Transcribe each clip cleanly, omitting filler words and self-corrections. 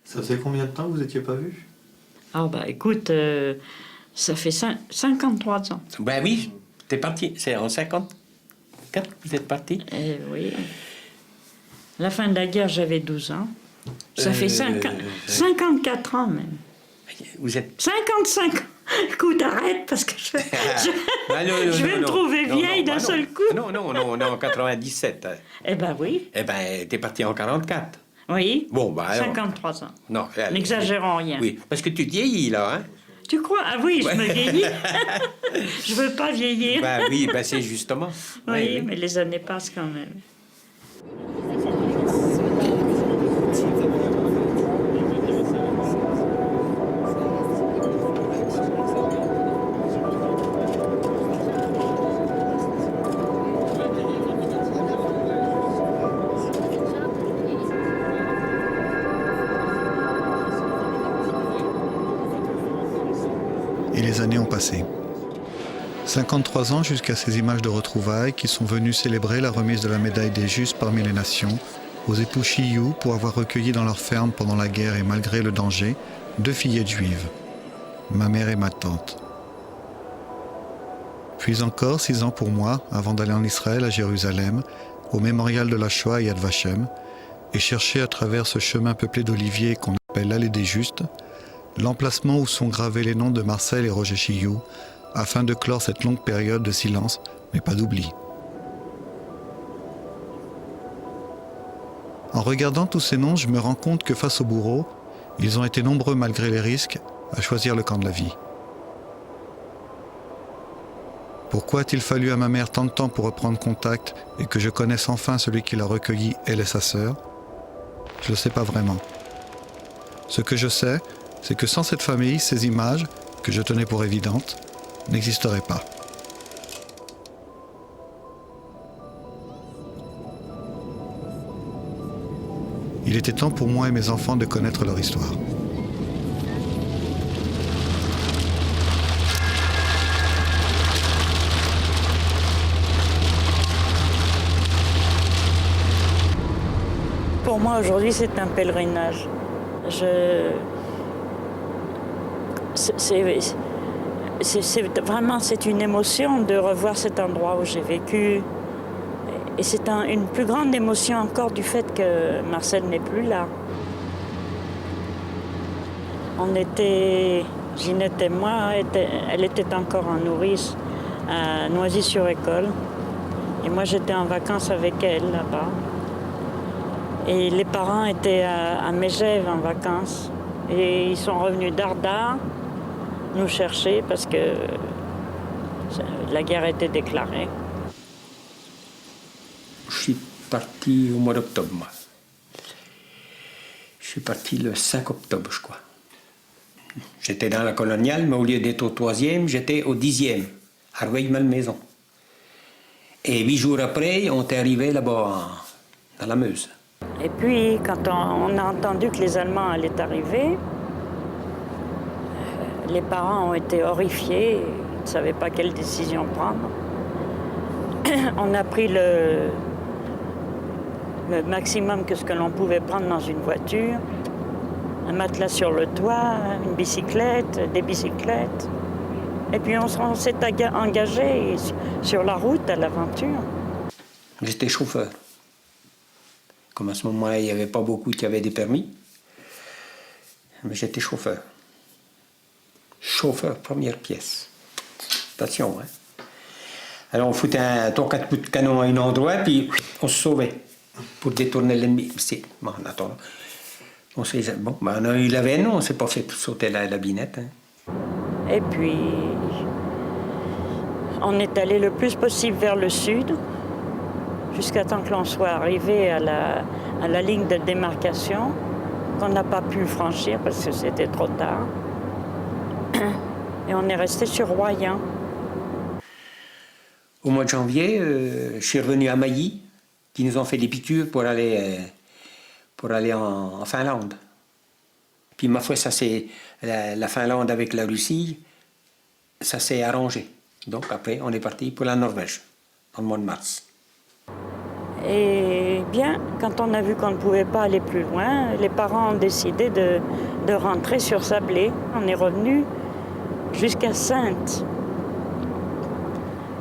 Ça fait combien de temps que vous n'étiez pas vus? Ah bah écoute, ça fait 53 ans. Ben oui, t'es parti. C'est en 54 que vous êtes parti? Oui. À la fin de la guerre, j'avais 12 ans. Ça fait 54 ans même. Vous êtes... 55 ans. Écoute, arrête, parce que je vais me trouver vieille d'un seul coup. Non, on est en 97. Eh ben oui. Eh ben, t'es parti en 44. Oui. Bon, bah alors... 53 ans. Non, n'exagérons rien. Oui, parce que tu vieillis, là, hein? Tu crois? Ah oui, je me vieillis. Je veux pas vieillir. Ben oui, ben c'est justement. Oui, mais les années passent quand même. Et les années ont passé. 53 ans jusqu'à ces images de retrouvailles qui sont venues célébrer la remise de la médaille des Justes parmi les nations aux époux Chiyou pour avoir recueilli dans leur ferme pendant la guerre et malgré le danger 2 fillettes juives, ma mère et ma tante. Puis encore 6 ans pour moi avant d'aller en Israël à Jérusalem, au mémorial de la Shoah à Yad Vashem, et chercher à travers ce chemin peuplé d'oliviers qu'on appelle l'allée des Justes, l'emplacement où sont gravés les noms de Marcel et Roger Chiyou, afin de clore cette longue période de silence, mais pas d'oubli. En regardant tous ces noms, je me rends compte que face au bourreau, ils ont été nombreux malgré les risques à choisir le camp de la vie. Pourquoi a-t-il fallu à ma mère tant de temps pour reprendre contact et que je connaisse enfin celui qui l'a recueilli, elle et sa sœur? Je ne le sais pas vraiment. Ce que je sais, c'est que sans cette famille, ces images, que je tenais pour évidentes, n'existeraient pas. Il était temps pour moi et mes enfants de connaître leur histoire. Pour moi, aujourd'hui, c'est un pèlerinage. C'est une émotion de revoir cet endroit où j'ai vécu. Et c'est une plus grande émotion encore du fait que Marcel n'est plus là. Ginette et moi, elle était encore en nourrice à Noisy-sur-École. Et moi, j'étais en vacances avec elle là-bas. Et les parents étaient à Mégève en vacances. Et ils sont revenus d'Arda nous chercher parce que la guerre était déclarée. Je suis parti au mois d'octobre, moi. Je suis parti le 5 octobre, je crois. J'étais dans la coloniale, mais au lieu d'être au 3e, j'étais au 10e, à Rueil-Malmaison. Et 8 jours après, on est arrivé là-bas, dans la Meuse. Et puis, quand on a entendu que les Allemands allaient arriver, les parents ont été horrifiés, ils ne savaient pas quelle décision prendre. On a pris le maximum que ce que l'on pouvait prendre dans une voiture, un matelas sur le toit, une bicyclette, des bicyclettes. Et puis on s'est engagé sur la route à l'aventure. J'étais chauffeur. Comme à ce moment-là, il n'y avait pas beaucoup qui avaient des permis. Mais j'étais chauffeur. Chauffeur, première pièce. Attention, hein. Alors on foutait 3-4 coups de canon à un endroit, puis on se sauvait pour détourner l'ennemi. Bon, en attendant, on a eu la veine, on ne s'est pas fait sauter la binette. Hein. Et puis, on est allé le plus possible vers le sud, jusqu'à temps que l'on soit arrivé à la ligne de démarcation, qu'on n'a pas pu franchir parce que c'était trop tard. Et on est resté sur Royan. Au mois de janvier, je suis revenu à Mailly, qui nous ont fait des piqûres pour aller en Finlande. Puis ma foi, ça c'est la Finlande avec la Russie, ça s'est arrangé. Donc après, on est parti pour la Norvège, dans le mois de mars. Et bien, quand on a vu qu'on ne pouvait pas aller plus loin, les parents ont décidé de rentrer sur Sablé. On est revenu jusqu'à Saintes.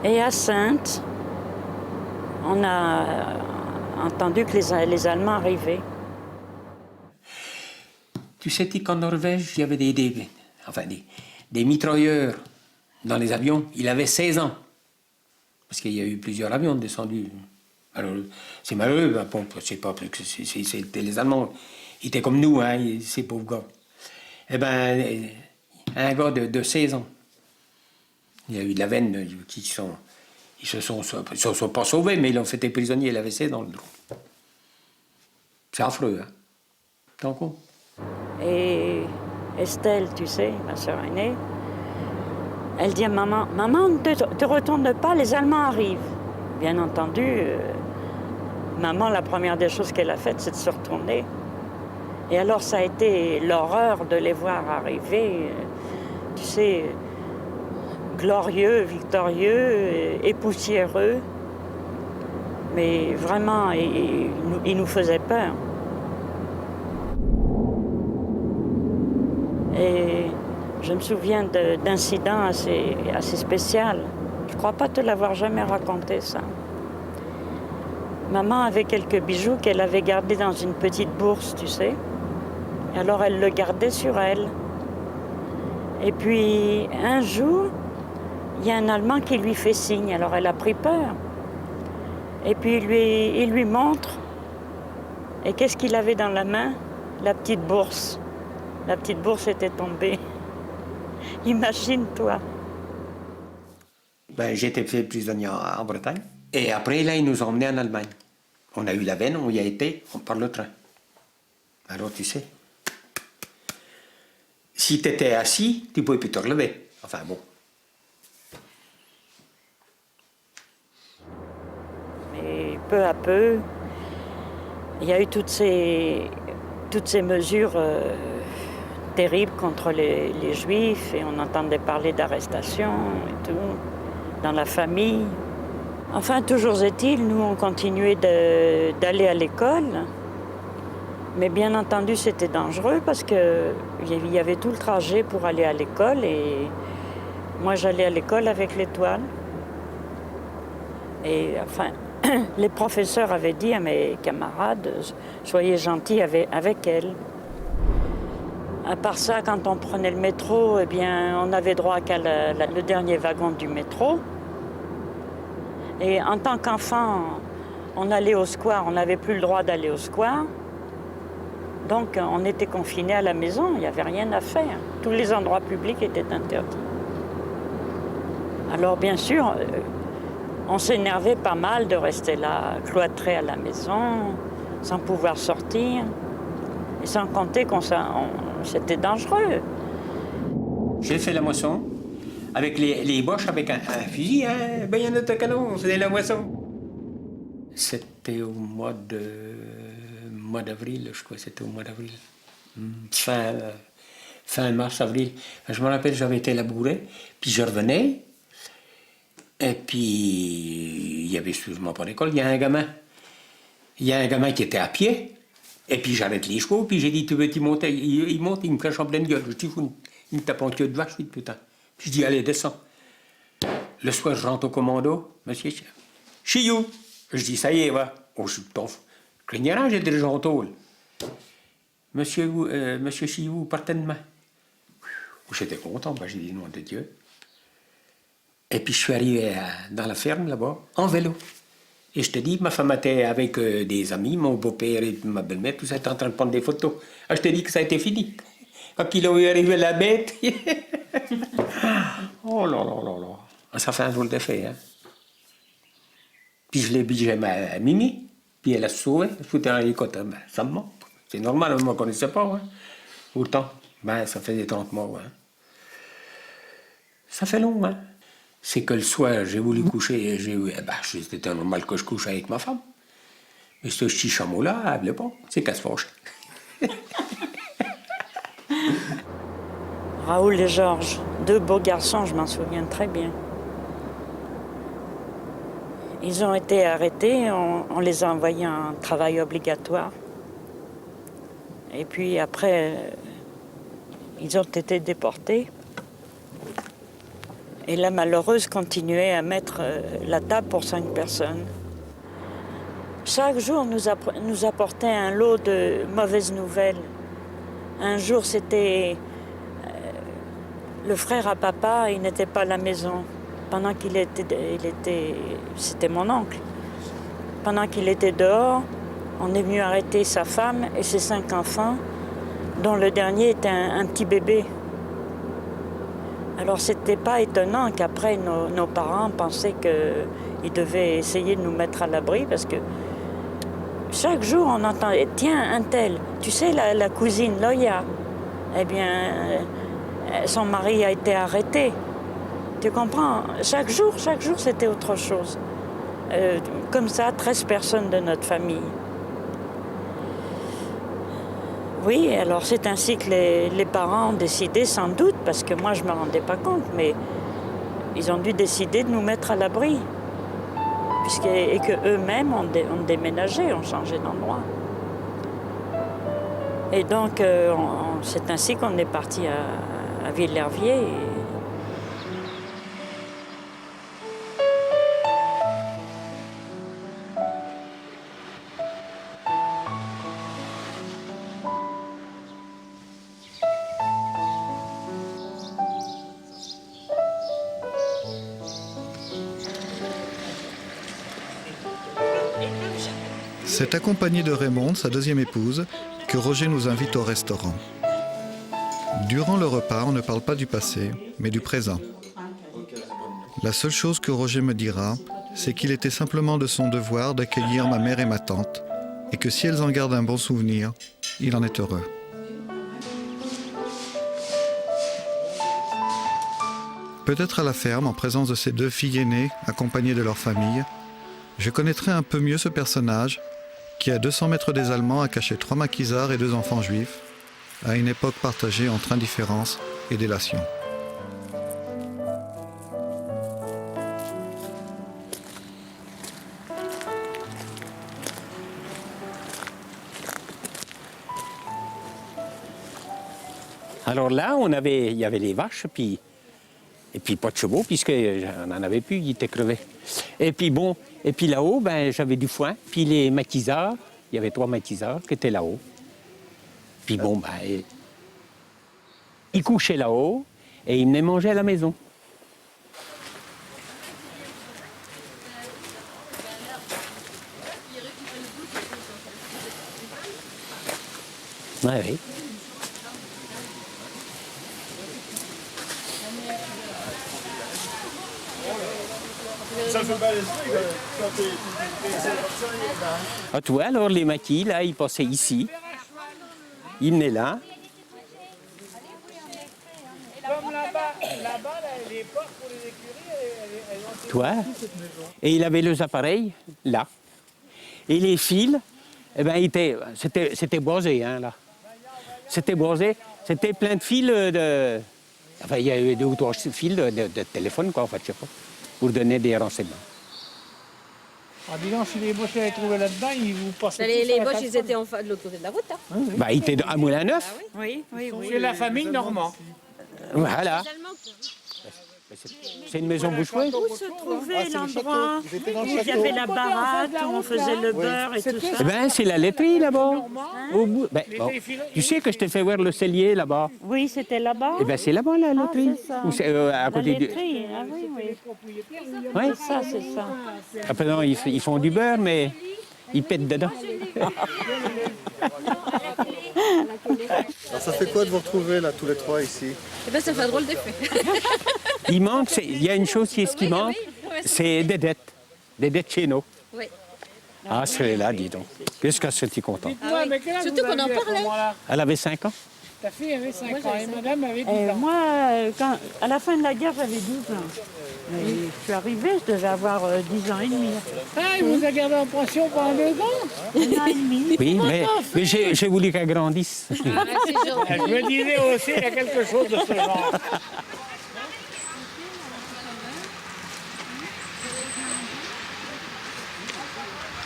Et à Saintes, on a entendu que les Allemands arrivaient. Tu sais qu'en Norvège, il y avait des mitrailleurs dans les avions. Il avait 16 ans. Parce qu'il y a eu plusieurs avions descendus. Alors, c'est malheureux, hein, bon, c'est pas parce que c'était les Allemands. Ils étaient comme nous, hein, ces pauvres gars. Eh bien, un gars de 16 ans. Il y a eu de la veine ils se sont pas sauvés, mais ils ont fait prisonniers et l'avaient dans le drone. C'est affreux, hein. T'en compte? Et Estelle, tu sais, ma sœur aînée, elle dit à maman, « Maman, ne te retourne pas, les Allemands arrivent. » Bien entendu, maman, la première des choses qu'elle a faites, c'est de se retourner. Et alors, ça a été l'horreur de les voir arriver, tu sais, glorieux, victorieux et poussiéreux. Mais vraiment, ils nous faisaient peur. Et je me souviens d'incidents assez spéciaux. Je ne crois pas te l'avoir jamais raconté, ça. Maman avait quelques bijoux qu'elle avait gardés dans une petite bourse, tu sais. Et alors, elle le gardait sur elle. Et puis, un jour, il y a un Allemand qui lui fait signe. Alors, elle a pris peur. Et puis, il lui montre. Et qu'est-ce qu'il avait dans la main? La petite bourse. La petite bourse était tombée. Imagine-toi. Ben, j'ai été fait prisonnier en Bretagne. Et après, là, ils nous ont emmenés en Allemagne. On a eu la veine, on y a été, on part le train. Alors, tu sais, si tu étais assis, tu ne pouvais plus te relever. Enfin, bon. Mais peu à peu, il y a eu toutes ces mesures terribles contre les Juifs, et on entendait parler d'arrestations et tout, dans la famille. Enfin, toujours est-il, nous, on continuait d'aller à l'école, mais bien entendu, c'était dangereux parce qu'il y avait tout le trajet pour aller à l'école, et moi, j'allais à l'école avec l'étoile. Et enfin, les professeurs avaient dit à mes camarades, soyez gentils avec elle. À part ça, quand on prenait le métro, eh bien, on avait droit qu'à le dernier wagon du métro. Et en tant qu'enfant, on allait au square, on n'avait plus le droit d'aller au square. Donc, on était confinés à la maison, il n'y avait rien à faire. Tous les endroits publics étaient interdits. Alors, bien sûr, on s'énervait pas mal de rester là, cloîtrés à la maison, sans pouvoir sortir. Et sans compter c'était dangereux. J'ai fait la moisson avec les boches, avec un fusil, un baïonnette à canon, c'était la moisson. C'était au mois d'avril, je crois, c'était au mois d'avril. Fin mars, avril. Je me rappelle, j'avais été labourer, puis je revenais, et puis il y avait sûrement pas d'école, il y a un gamin qui était à pied. Et puis j'arrête les chevaux, puis j'ai dit, tu veux t'y monter? Il monte, il me cache en pleine gueule. Je dis, il me tape en queue de vache, oui, putain. Puis je dis, allez, descends. Le soir, je rentre au commando, monsieur, Chiou. Je dis, ça y est, va. Oh, je suis tonf. Clignard, j'ai déjà en tôle. Monsieur Chiou, partez demain. J'étais content, j'ai dit, nom de Dieu. Et puis je suis arrivé dans la ferme, là-bas, en vélo. Et je te dis, ma femme était avec des amis, mon beau-père et ma belle-mère, tout ça, était en train de prendre des photos. Ah, je te dis que ça a été fini. Quand ils ont vu arriver la bête. Oh là là là là. Ça fait un drôle d'effet, hein. Puis je l'ai bigé à Mimi, puis elle a sauvé, elle foutait un hélicoptère. Ben, ça me manque. C'est normal, on ne me connaissait pas, hein. Autant. Ben, ça fait des 30 mois, hein. Ça fait long, hein. C'est que le soir, j'ai voulu coucher, c'était normal que je couche avec ma femme. Mais ce petit chameau-là, elle ne voulait pas. C'est qu'elle se fâche. Raoul et Georges, deux beaux garçons, je m'en souviens très bien. Ils ont été arrêtés, on les a envoyés en travail obligatoire. Et puis après, ils ont été déportés. Et la malheureuse continuait à mettre la table pour 5 personnes. Chaque jour nous apportait un lot de mauvaises nouvelles. Un jour, c'était le frère à papa, il n'était pas à la maison. Pendant qu'il était, c'était mon oncle. Pendant qu'il était dehors, on est venu arrêter sa femme et ses 5 enfants, dont le dernier était un petit bébé. Alors c'était pas étonnant qu'après nos parents pensaient qu'ils devaient essayer de nous mettre à l'abri parce que chaque jour on entendait « Tiens, un tel, tu sais la cousine Loya, eh bien son mari a été arrêté. » Tu comprends? Chaque jour c'était autre chose. Comme ça, 13 personnes de notre famille. Oui, alors c'est ainsi que les parents ont décidé, sans doute, parce que moi je ne me rendais pas compte, mais ils ont dû décider de nous mettre à l'abri. Et qu'eux-mêmes ont déménagé, ont changé d'endroit. Et donc, c'est ainsi qu'on est parti à Villerviers. C'est accompagné de Raymonde, sa deuxième épouse, que Roger nous invite au restaurant. Durant le repas, on ne parle pas du passé, mais du présent. La seule chose que Roger me dira, c'est qu'il était simplement de son devoir d'accueillir ma mère et ma tante, et que si elles en gardent un bon souvenir, il en est heureux. Peut-être à la ferme, en présence de ces 2 filles aînées, accompagnées de leur famille, je connaîtrai un peu mieux ce personnage qui, à 200 mètres des Allemands, a caché 3 maquisards et 2 enfants juifs, à une époque partagée entre indifférence et délation. Alors là, il y avait les vaches, et puis pas de chevaux, puisqu'on n'en avait plus, ils étaient crevés. Et puis là-haut, j'avais du foin, puis les maquisards, il y avait 3 maquisards qui étaient là-haut. Puis ils couchaient là-haut, et ils venaient manger à la maison. Oui. Ah, tu vois, alors les maquis, là, ils passaient ici. Ils venaient là. Comme là-bas, les portes pour les écuries, elles ont... Tu vois? Et il avait les appareils, là. Et les fils, c'était boisé, hein, là. C'était boisé. C'était plein de fils de... Enfin, il y avait 2 ou 3 fils de téléphone, quoi, en fait, je sais pas, pour donner des renseignements. Ah, dis donc, si les boches avaient trouvé là-dedans, ils vous passaient... Les boches, ils étaient de l'autre côté de la route. Hein. Ils étaient à Moulin-Neuf. Oui. C'est la famille Normand. Voilà. C'est une maison boucherie. Où se trouvait l'endroit où il y avait la baraque, où on faisait le beurre et tout ça? Eh bien, c'est la laiterie, là-bas. Au bout. Tu sais que je t'ai fait voir le cellier, là-bas. Oui, c'était là-bas. Eh bien, c'est là-bas, la laiterie. c'est ça. Ou c'est, à La côté du... laiterie, ah oui. Oui. C'est ça. Après, non, ils font du beurre, mais ils pètent dedans. Alors ça fait quoi de vous retrouver là tous les 3 ici? Eh bien, ça fait un drôle d'effet. Il y a une chose qui manque, c'est des dettes chez nous. Oui. Ah, celle-là, dis donc. Qu'est-ce qu'elle s'était contente. Ah oui. Mais quel âge Surtout vous qu'on en aviez à ce parlait. moment-là? Elle avait 5 ans. Ta fille avait 5 ans et madame avait 10 ans. Moi, à la fin de la guerre, j'avais 12 ans. Et je suis arrivée, je devais avoir 10 ans et demi. Ah, il vous a gardé en pension pendant 2 ans? 1 an et demi. Oui, mais j'ai voulu qu'elle grandisse. C'est gentil. Je me disais aussi, il y a quelque chose de ce genre.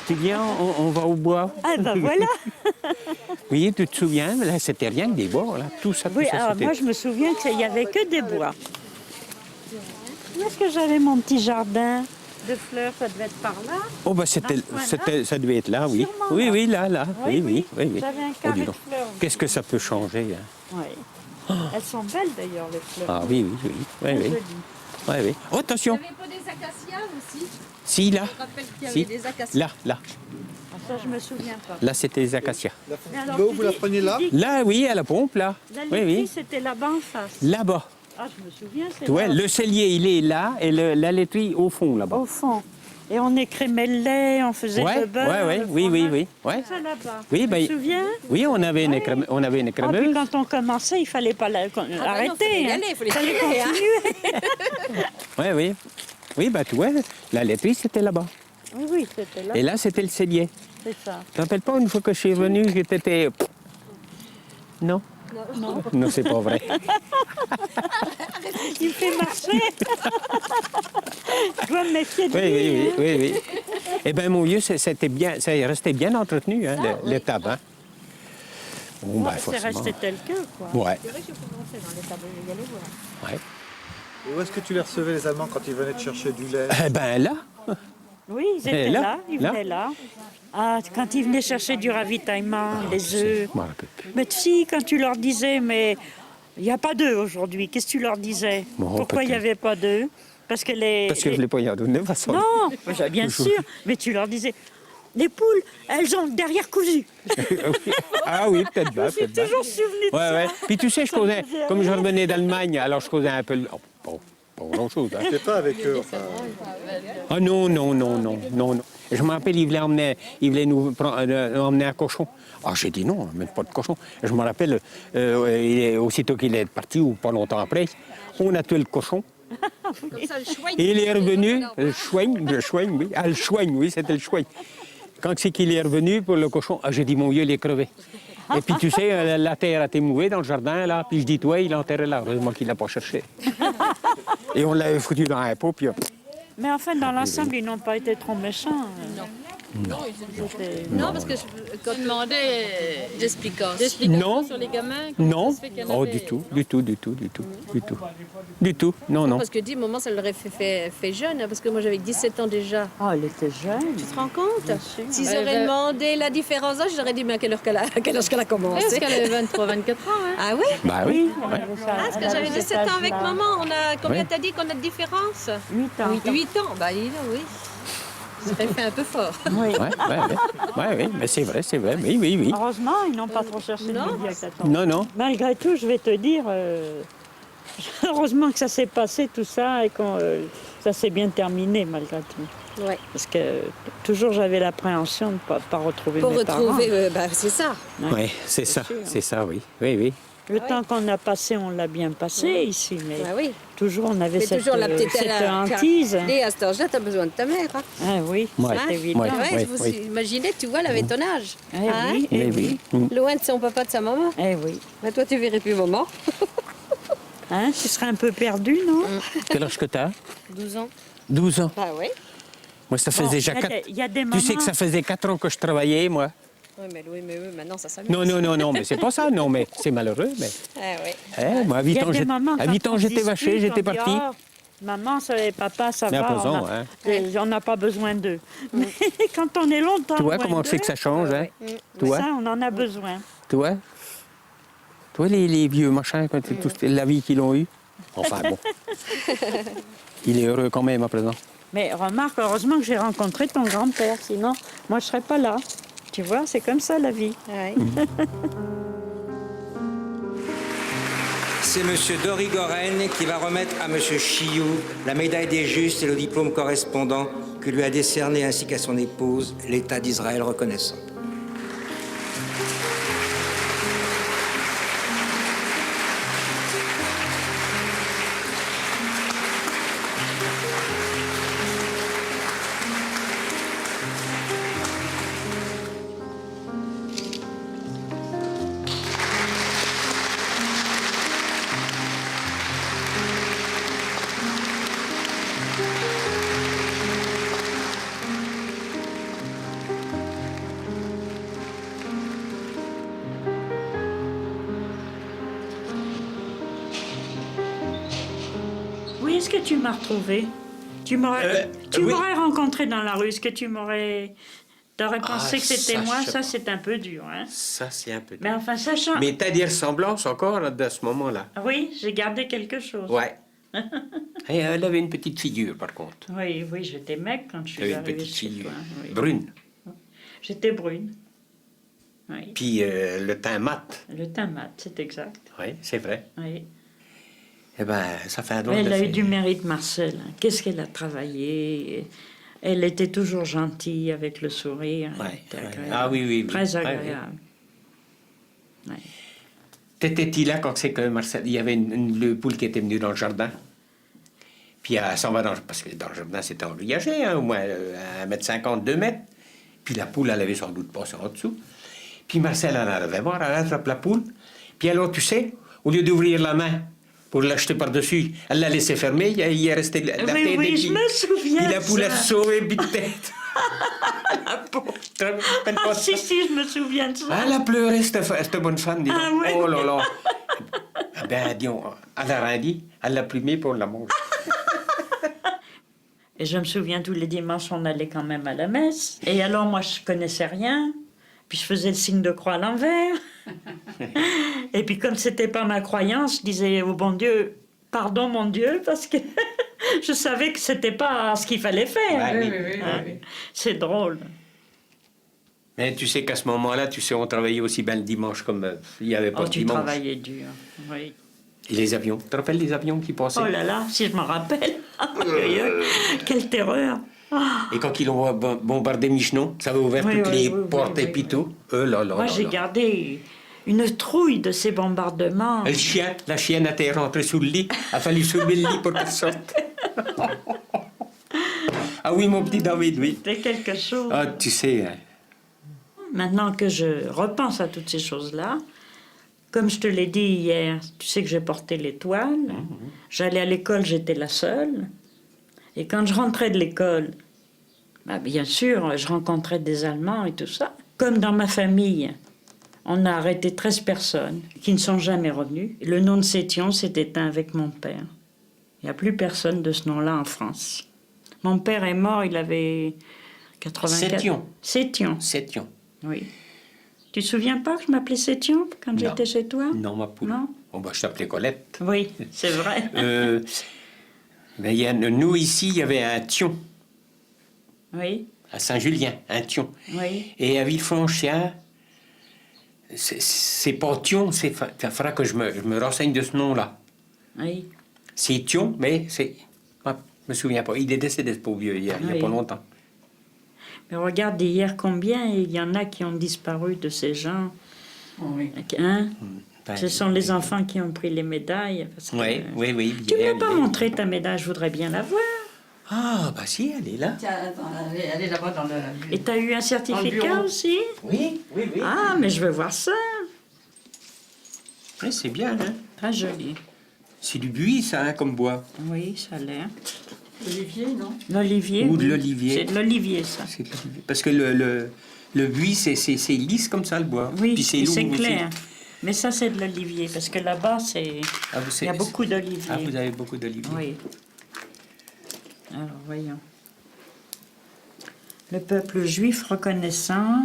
Tu viens, on va au bois. Ah ben voilà. Oui, tu te souviens, là, c'était rien que des bois, là. Tout ça, tout Oui, ça, alors c'était... moi je me souviens qu'il n'y avait que des bois. Où est-ce que j'avais mon petit jardin de fleurs? Ça devait être par là. Oh, ben, c'était, Dans ce coin-là? ça devait être là, oui. Sûrement, Oui, là. oui, là. Oui. J'avais un Oh, carré dis de donc. fleurs. Qu'est-ce que ça peut changer, hein? Oui. Elles sont belles d'ailleurs, les fleurs. Ah oui. Très jolies. Oui. Oh, attention. Il n'y avait pas des acacias aussi? Si, là. Je rappelle qu'il y Si. avait des acacias. Là. Ah, ça, je me souviens pas. Là, c'était les acacias. Mais alors, L'eau, tu vous la dis- prenez tu là dis que Là, oui, à la pompe, là. La Oui. laiterie, c'était là-bas en face. Là-bas. Ah, je me souviens, c'est Tu vois, là. le cellier, il est là, et la laiterie au fond, là-bas. Au fond. Et on écrémait le lait, on faisait le beurre. le oui. fromage. Ouais. C'est ça là-bas. Oui, tu ben, te souviens? Oui, on avait une, on avait une Ah, puis écrémeuse. quand on commençait, il fallait pas Ah bah non, arrêter. fallait y hein. aller, il fallait Fallait tirer, hein. continuer. Oui. Oui, ben, tu vois, la laiterie, c'était là-bas. Oui, c'était là. Et là, c'était le cellier. C'est ça. Tu te rappelles pas, une fois que je suis revenu, que t'étais... Non. Non, c'est pas vrai. Il me fait marcher. Je dois me méfier de lui. hein. Oui. Eh bien, mon vieux, c'était bien, ça restait bien entretenu, hein, l'étable. Hein. Bon, ben, C'est forcément. resté tel que, quoi. Ouais. C'est vrai que je peux monter dans les tables, y aller voir. Ouais. Et où est-ce que tu les recevais, les Allemands, quand ils venaient te chercher du lait? Eh ben là, Oui, ils étaient là, là, ils là. venaient là. Ah, quand ils venaient chercher du ravitaillement, des œufs. je m'en rappelle plus. Mais si, quand tu leur disais, mais il n'y a pas d'œufs aujourd'hui, qu'est-ce que tu leur disais? Bon, Pourquoi il n'y peut-être. avait pas d'œufs? Parce que les... Parce que je ne l'ai pas y en donné, de toute façon. Non, bien sûr, mais tu leur disais, les poules, elles ont le derrière cousu. Ah oui, peut-être bien, Je suis peut-être bien. toujours souvenu de ça. Ouais. Puis tu sais, je causais, faisait comme je revenais d'Allemagne, alors je causais un peu... Oh, pas grand-chose, hein. T'es pas avec eux, enfin. Ah non. Je me rappelle, il voulait nous emmener un cochon. Ah, j'ai dit non, même pas de cochon. Je me rappelle, aussitôt qu'il est parti, ou pas longtemps après, on a tué le cochon. Comme ça, le chouette. Et il est revenu, le chouigne, oui. Ah, le chouigne, oui, c'était le chouigne. Quand c'est qu'il est revenu pour le cochon, ah, j'ai dit, mon vieux, il est crevé. Et puis, tu sais, la terre a été mouvée dans le jardin, là. Puis je dis, toi, il est enterré là. Heureusement qu'il l'a pas cherché. Et on l'avait foutu dans un pot, puis... Mais enfin, dans l'ensemble, ils n'ont pas été trop méchants. Non, parce que quand tu demandais d'explications Non. sur les gamins, comment Non, ça se fait qu'il y en oh, avait- du tout. Non. Parce que dis, moment, ça l'aurait fait jeune, hein, parce que moi j'avais 17 ans déjà. Oh, elle était jeune. Tu te rends compte? S'ils Ouais, auraient demandé la différence d'âge, j'aurais dit, mais à quelle heure qu'elle a commencé? Est-ce qu'elle avait 23, 24 ans, hein? Ah oui? Bah oui. Elle avait ça- Ah, parce elle que j'avais avait 17 cet ans avec âge-là. maman. On a, combien Oui. t'as dit qu'on a de différence? 8 ans. 8 ans. Bah, dis donc, oui. Ça aurait fait un peu fort. Oui. Ouais, mais c'est vrai, oui. Heureusement, ils n'ont pas trop cherché de non. midi à 14 ans. Non. Malgré tout, je vais te dire, heureusement que ça s'est passé tout ça et que ça s'est bien terminé malgré tout. Ouais. Parce que toujours j'avais l'appréhension de ne pas retrouver Pour mes retrouver, parents. bah, c'est ça. Ouais, c'est ça, oui. Le temps qu'on a passé, on l'a bien passé ici, mais Bah oui. toujours on avait Mais cette, toujours la petite cette hantise. Et à cet âge-là, t'as besoin de ta mère. Hein. Ah oui, Ouais. c'est évident. Ouais. Ouais, oui, vous oui. imaginez, tu vois, elle avait ton âge. Eh Hein? oui, eh oui. Loin de son papa, de sa maman. Eh oui. Bah, toi, tu verrais plus maman. Hein, tu serais un peu perdu, non? Quel âge que t'as? 12 ans. 12 ans. Bah oui. Moi, ça faisait Bon, déjà il y a 4... des- il y a des Tu sais que moments- ça faisait 4 ans que je travaillais, moi. Oui, mais maintenant, ça s'amuse. Non, mais c'est pas ça, non, mais c'est malheureux, mais... Ah oui. Moi, à Il y 8 a ans, des moments à quand 8 ans, on j'étais discute, vaché, j'étais on dit, parti. Oh, maman, papa, ça Mais à va, présent, on a- hein. on n'a pas besoin d'eux. Mais quand on est longtemps Tu vois loin comment c'est d'eux, que ça change, hein? Toi, ça, on en a besoin. toi, les vieux machins, quand la vie qu'ils ont eue. Enfin, bon. Il est heureux quand même, à présent. Mais remarque, heureusement que j'ai rencontré ton grand-père, sinon, moi, je ne serais pas là. Tu vois, c'est comme ça, la vie. Ouais. C'est M. Dorigoren qui va remettre à M. Chiou la médaille des justes et le diplôme correspondant que lui a décerné ainsi qu'à son épouse l'État d'Israël reconnaissant. est-ce que tu m'as retrouvé? Tu m'aurais oui. rencontré dans la rue. Est-ce que t'aurais pensé que c'était ça, moi? je sais Ça, pas. c'est un peu dur, hein? Ça, c'est un peu... Mais enfin, sachant... Mais t'as des ressemblances encore de ce moment-là? Oui, j'ai gardé quelque chose. Ouais. Et elle avait une petite figure, par contre. Oui, j'étais maigre quand je Elle avait suis une arrivée petite chez figure. toi. Oui. Brune. J'étais brune. Oui. Puis le teint mat. Le teint mat, c'est exact. Oui, c'est vrai. Oui. Eh ben, ça fait un drôle Mais elle de a eu fait. du mérite, Marcel. Qu'est-ce qu'elle a travaillé. Elle était toujours gentille, avec le sourire. Elle Ouais, était ouais. agréable. Ah oui, oui, oui. Très Ouais, agréable. Ouais. T'étais-tu là quand c'est que Marcel... Il y avait le poule qui était venue dans le jardin? Puis elle s'en va parce que dans le jardin, c'était engrillagé, hein, au moins 1,50 m, 2 mètres. Puis la poule, elle avait sans doute passé en dessous. Puis Marcel en arrivait voir, elle attrape la poule. Puis alors, tu sais, au lieu d'ouvrir la main pour l'acheter par-dessus, elle l'a laissé fermer, il est resté la tête. Oui, et je me souviens. Puis la de poule a ça. sauvé une tête. La pauvre, Ah, si, je me souviens de ça. elle a pleuré, cette bonne femme, dis donc. Ah ouais. Oh là là. Ah ben, disons, elle a rien dit, elle l'a plumé pour la manger. Et je me souviens, tous les dimanches, on allait quand même à la messe. Et alors, moi, je connaissais rien. Puis je faisais le signe de croix à l'envers. Et puis, comme c'était pas ma croyance, je disais au bon Dieu, pardon, mon Dieu, parce que je savais que c'était pas ce qu'il fallait faire. Ouais, Hein. C'est drôle. Mais tu sais qu'à ce moment-là, tu sais, on travaillait aussi bien le dimanche comme il n'y avait pas Oh, de tu dimanche. travaillais dur. Oui. Et les avions, tu te rappelles les avions qui passaient? Oh là là, si je me rappelle. Quelle terreur. Et quand ils ont bombardé Michenon, ça avait ouvert Oui, toutes oui, les oui, portes oui, et oui, puis tout. Là, là, Moi, là, j'ai là. gardé une trouille de ces bombardements. Et le chien, la chienne était rentrée sous le lit. Il a fallu soulever le lit pour qu'elle sorte. Ah oui, mon petit David, oui. C'était quelque chose. Ah, tu sais... hein. Maintenant que je repense à toutes ces choses-là, comme je te l'ai dit hier, tu sais que j'ai porté l'étoile. J'allais à l'école, j'étais la seule. Et quand je rentrais de l'école, bah, bien sûr, je rencontrais des Allemands et tout ça. Comme dans ma famille, on a arrêté 13 personnes qui ne sont jamais revenues. Le nom de Sétion s'est éteint avec mon père. Il n'y a plus personne de ce nom-là en France. Mon père est mort, il avait 84... Sétion. Sétion. Sétion. Oui. Tu te souviens pas que je m'appelais Sétion quand Non. j'étais chez toi? Non, ma poule. Non. Bon, bah, je t'appelais Colette. Oui, c'est vrai. Mais nous, ici, il y avait un Thion, Oui, à Saint-Julien, un Thion. oui. Et à Villefranchien, c'est pas Thion, il faudra que je me renseigne de ce nom-là. Oui. C'est Thion, mais c'est... Ah, je me souviens pas. Il est décédé, ce pauvre vieux, il y a Oui. pas longtemps. Mais regarde hier combien il y en a qui ont disparu de ces gens. Oui. Hein? Ben, Ce sont les enfants qui ont pris les médailles. Parce que, Oui, oui, oui. Tu ne bien, m'as pas bien. montré ta médaille, je voudrais bien la voir. Ah, bah si, elle est là. Tiens, attends, elle est là-bas dans le... Et tu as eu un certificat bureau. aussi? Oui, oui, oui. Ah, mais je veux voir ça. Oui, c'est bien, hein. Très joli. C'est du buis, ça, hein, comme bois. Oui, ça a l'air. Olivier, non? L'olivier. Ou de oui. l'olivier. C'est de l'olivier, ça. C'est de l'olivier. Parce que le buis, c'est lisse comme ça, le bois. Oui, Puis c'est et lourd c'est aussi. clair. Mais ça, c'est de l'olivier, parce que là-bas, c'est... Ah, il y a beaucoup d'oliviers. Ah, vous avez beaucoup d'olivier. Oui. Alors, voyons. Le peuple juif reconnaissant,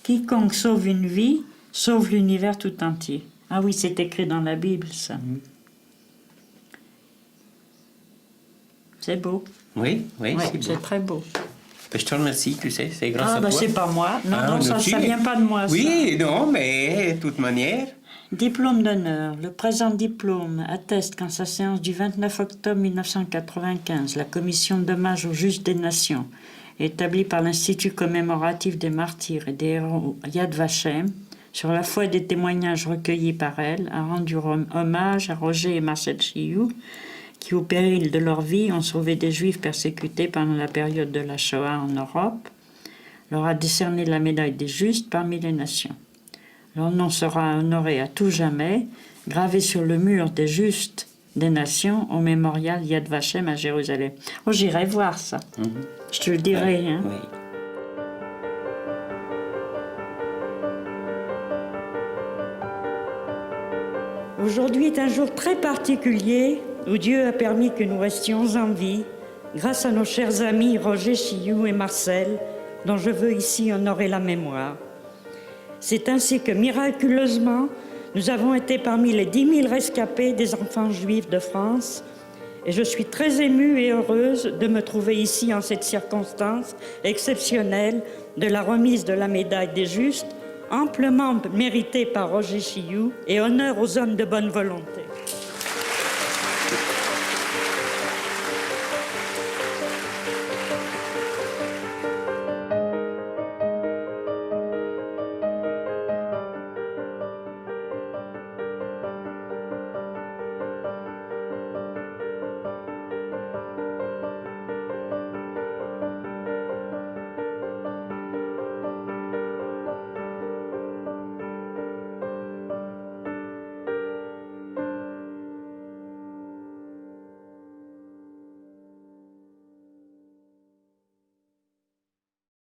quiconque sauve une vie, sauve l'univers tout entier. Ah oui, c'est écrit dans la Bible, ça. C'est beau. Oui, oui, Ouais, c'est beau. c'est très beau. Ben, je te remercie, tu sais, c'est grâce Ah, à bah toi. c'est pas moi. Non, Ah, non, nous ça aussi. vient pas de moi, ça. Oui, non, mais de toute manière. Diplôme d'honneur. Le présent diplôme atteste qu'en sa séance du 29 octobre 1995, la commission d'hommage aux justes des nations, établie par l'Institut commémoratif des martyrs et des héros Yad Vashem, sur la foi des témoignages recueillis par elle, a rendu hommage à Roger et Marcel Chioux, qui, au péril de leur vie, ont sauvé des Juifs persécutés pendant la période de la Shoah en Europe, leur a décerné la médaille des justes parmi les nations. Leur nom sera honoré à tout jamais, gravé sur le mur des justes des nations au mémorial Yad Vashem à Jérusalem. Oh, j'irai voir ça. Je te le dirai. Hein. Oui. Aujourd'hui est un jour très particulier où Dieu a permis que nous restions en vie, grâce à nos chers amis Roger Chioux et Marcel, dont je veux ici honorer la mémoire. C'est ainsi que, miraculeusement, nous avons été parmi les 10 000 rescapés des enfants juifs de France, et je suis très émue et heureuse de me trouver ici en cette circonstance exceptionnelle de la remise de la médaille des Justes, amplement méritée par Roger Chioux, et honneur aux hommes de bonne volonté.